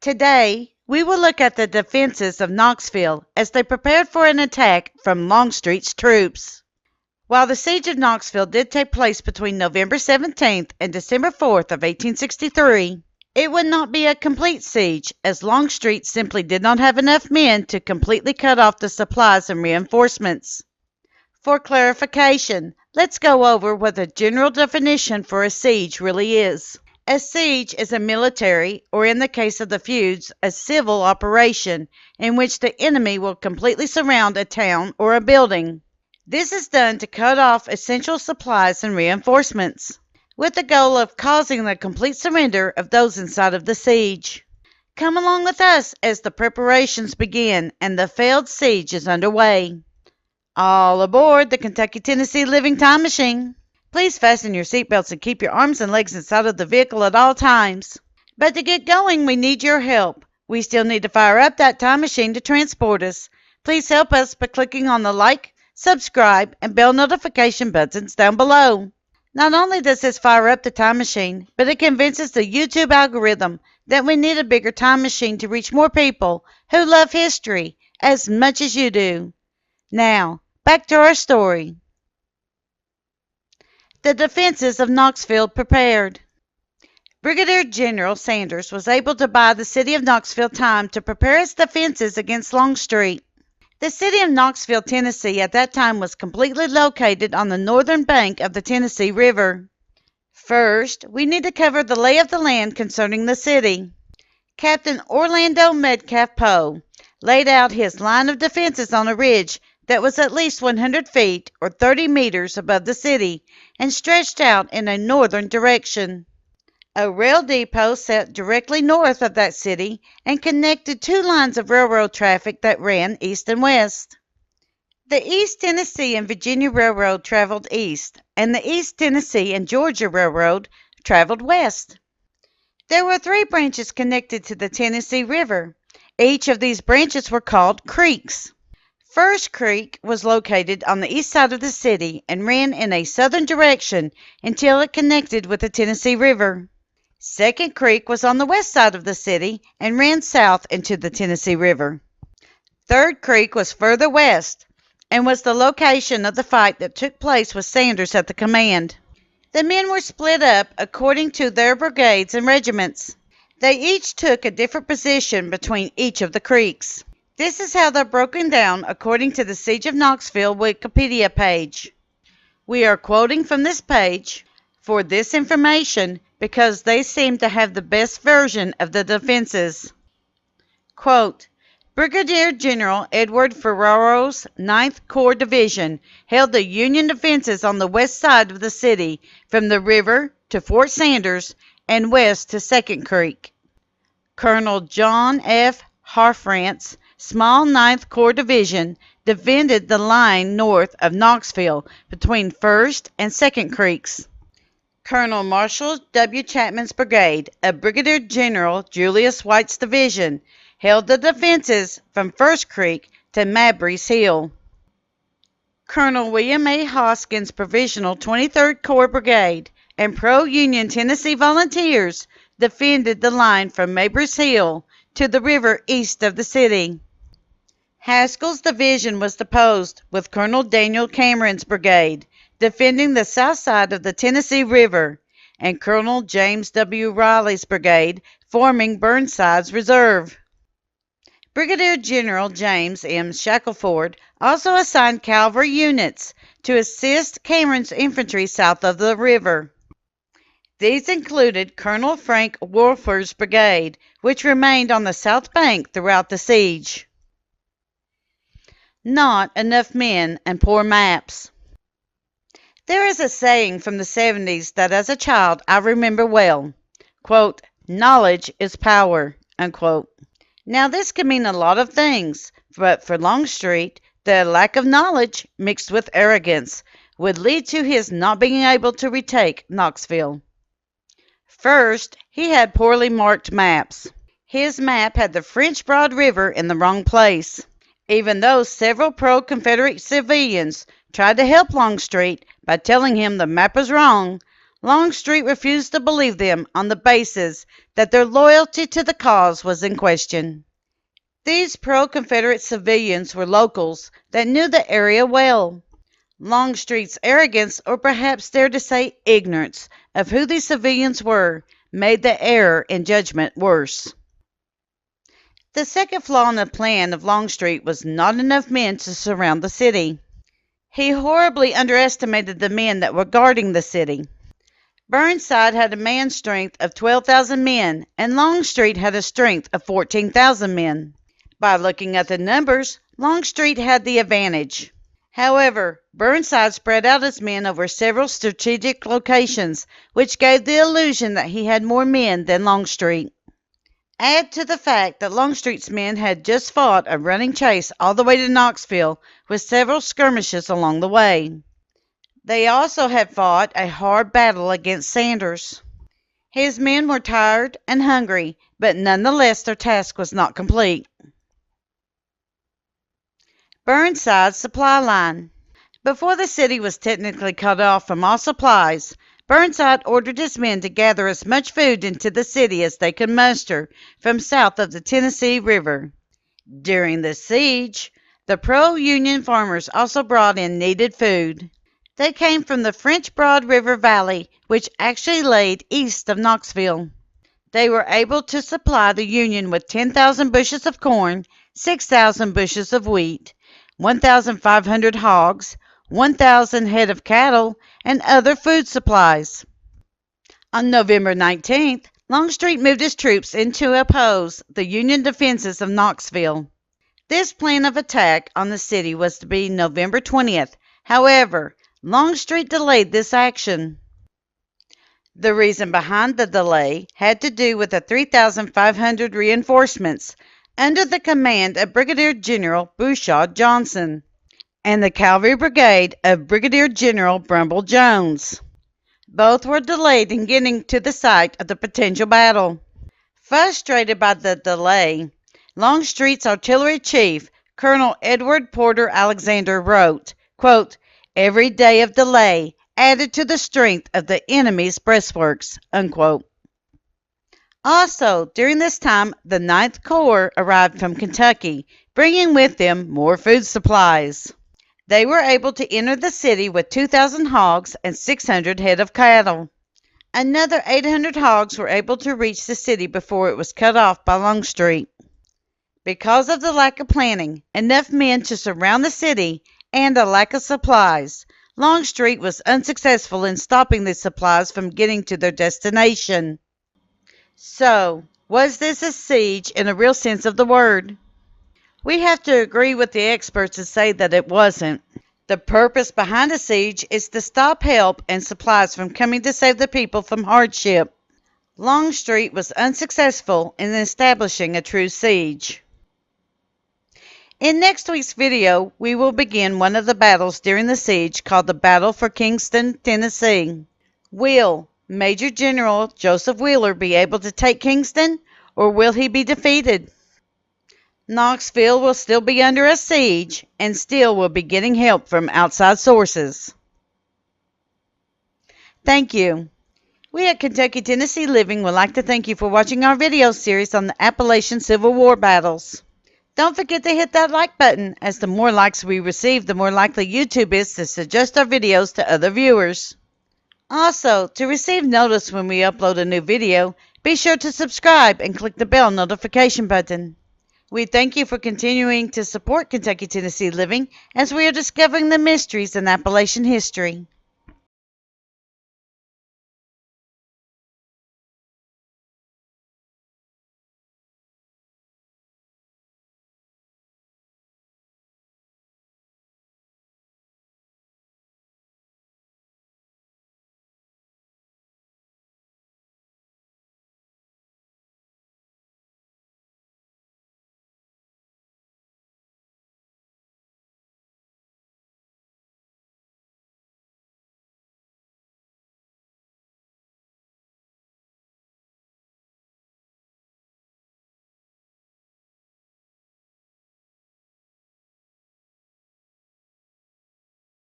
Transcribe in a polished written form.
Today, we will look at the defenses of Knoxville as they prepared for an attack from Longstreet's troops. While the Siege of Knoxville did take place between November 17th and December 4th of 1863, it would not be a complete siege, as Longstreet simply did not have enough men to completely cut off the supplies and reinforcements. For clarification, let's go over what the general definition for a siege really is. A siege is a military, or in the case of the feuds, a civil operation in which the enemy will completely surround a town or a building. This is done to cut off essential supplies and reinforcements, with the goal of causing the complete surrender of those inside of the siege. Come along with us as the preparations begin and the failed siege is underway. All aboard the Kentucky-Tennessee Living Time Machine. Please fasten your seatbelts and keep your arms and legs inside of the vehicle at all times. But to get going, we need your help. We still need to fire up that time machine to transport us. Please help us by clicking on the like, subscribe, and bell notification buttons down below. Not only does this fire up the time machine, but it convinces the YouTube algorithm that we need a bigger time machine to reach more people who love history as much as you do. Now, back to our story. The defenses of Knoxville prepared. Brigadier General Sanders was able to buy the city of Knoxville time to prepare its defenses against Longstreet. The city of Knoxville, Tennessee at that time was completely located on the northern bank of the Tennessee River. First, we need to cover the lay of the land concerning the city. Captain Orlando Metcalf Poe laid out his line of defenses on a ridge that was at least 100 feet or 30 meters above the city and stretched out in a northern direction. A rail depot sat directly north of that city and connected two lines of railroad traffic that ran east and west. The East Tennessee and Virginia Railroad traveled east, and the East Tennessee and Georgia Railroad traveled west. There were three branches connected to the Tennessee River. Each of these branches were called creeks. First Creek was located on the east side of the city and ran in a southern direction until it connected with the Tennessee River. Second Creek was on the west side of the city and ran south into the Tennessee River. Third Creek was further west and was the location of the fight that took place with Sanders at the command. The men were split up according to their brigades and regiments. They each took a different position between each of the creeks. This is how they're broken down according to the Siege of Knoxville Wikipedia page. We are quoting from this page for this information because they seem to have the best version of the defenses. Quote, Brigadier General Edward Ferraro's 9th Corps Division held the Union defenses on the west side of the city from the river to Fort Sanders and west to 2nd Creek. Colonel John F. Harfrant's small 9th Corps Division defended the line north of Knoxville between 1st and 2nd Creeks. Colonel Marshall W. Chapman's brigade of Brigadier General Julius White's division held the defenses from 1st Creek to Mabry's Hill. Colonel William A. Hoskins' Provisional 23rd Corps Brigade and pro-Union Tennessee Volunteers defended the line from Mabry's Hill to the river east of the city. Haskell's division was deposed with Colonel Daniel Cameron's brigade defending the south side of the Tennessee River and Colonel James W. Riley's brigade forming Burnside's reserve. Brigadier General James M. Shackelford also assigned cavalry units to assist Cameron's infantry south of the river. These included Colonel Frank Wolfer's brigade, which remained on the south bank throughout the siege. Not enough men and poor maps. There is a saying from the 70s that as a child I remember well, quote, knowledge is power, unquote. Now this can mean a lot of things, but for Longstreet, the lack of knowledge mixed with arrogance would lead to his not being able to retake Knoxville. First, he had poorly marked maps. His map had the French Broad River in the wrong place. Even though several pro-Confederate civilians tried to help Longstreet by telling him the map was wrong, Longstreet refused to believe them on the basis that their loyalty to the cause was in question. These pro-Confederate civilians were locals that knew the area well. Longstreet's arrogance, or perhaps dare to say ignorance, of who these civilians were, made the error in judgment worse. The second flaw in the plan of Longstreet was not enough men to surround the city. He horribly underestimated the men that were guarding the city. Burnside had a man strength of 12,000 men, and Longstreet had a strength of 14,000 men. By looking at the numbers, Longstreet had the advantage. However, Burnside spread out his men over several strategic locations, which gave the illusion that he had more men than Longstreet. Add to the fact that Longstreet's men had just fought a running chase all the way to Knoxville, with several skirmishes along the way. They also had fought a hard battle against Sanders. His men were tired and hungry, but nonetheless their task was not complete. Burnside's supply line. Before the city was technically cut off from all supplies, Burnside ordered his men to gather as much food into the city as they could muster from south of the Tennessee River. During the siege, the pro-Union farmers also brought in needed food. They came from the French Broad River Valley, which actually laid east of Knoxville. They were able to supply the Union with 10,000 bushels of corn, 6,000 bushels of wheat, 1,500 hogs, 1,000 head of cattle, and other food supplies. On November 19th, Longstreet moved his troops in to oppose the Union defenses of Knoxville. This plan of attack on the city was to be November 20th. However, Longstreet delayed this action. The reason behind the delay had to do with the 3,500 reinforcements under the command of Brigadier General Bouchard Johnson and the Cavalry Brigade of Brigadier General Brumble Jones. Both were delayed in getting to the site of the potential battle. Frustrated by the delay, Longstreet's artillery chief, Colonel Edward Porter Alexander, wrote, quote, "Every day of delay added to the strength of the enemy's breastworks," unquote. Also, during this time, the Ninth Corps arrived from Kentucky, bringing with them more food supplies. They were able to enter the city with 2,000 hogs and 600 head of cattle. Another 800 hogs were able to reach the city before it was cut off by Longstreet. Because of the lack of planning, enough men to surround the city, and a lack of supplies, Longstreet was unsuccessful in stopping the supplies from getting to their destination. So, was this a siege in a real sense of the word? We have to agree with the experts and say that it wasn't. The purpose behind a siege is to stop help and supplies from coming to save the people from hardship. Longstreet was unsuccessful in establishing a true siege. In next week's video, we will begin one of the battles during the siege called the Battle for Kingston, Tennessee. Will Major General Joseph Wheeler be able to take Kingston, or will he be defeated? Knoxville will still be under a siege and still will be getting help from outside sources. Thank you. We at Kentucky Tennessee Living would like to thank you for watching our video series on the Appalachian Civil War battles. Don't forget to hit that like button, as the more likes we receive, the more likely YouTube is to suggest our videos to other viewers. Also, to receive notice when we upload a new video, be sure to subscribe and click the bell notification button. We thank you for continuing to support Kentucky Tennessee Living as we are discovering the mysteries in Appalachian history.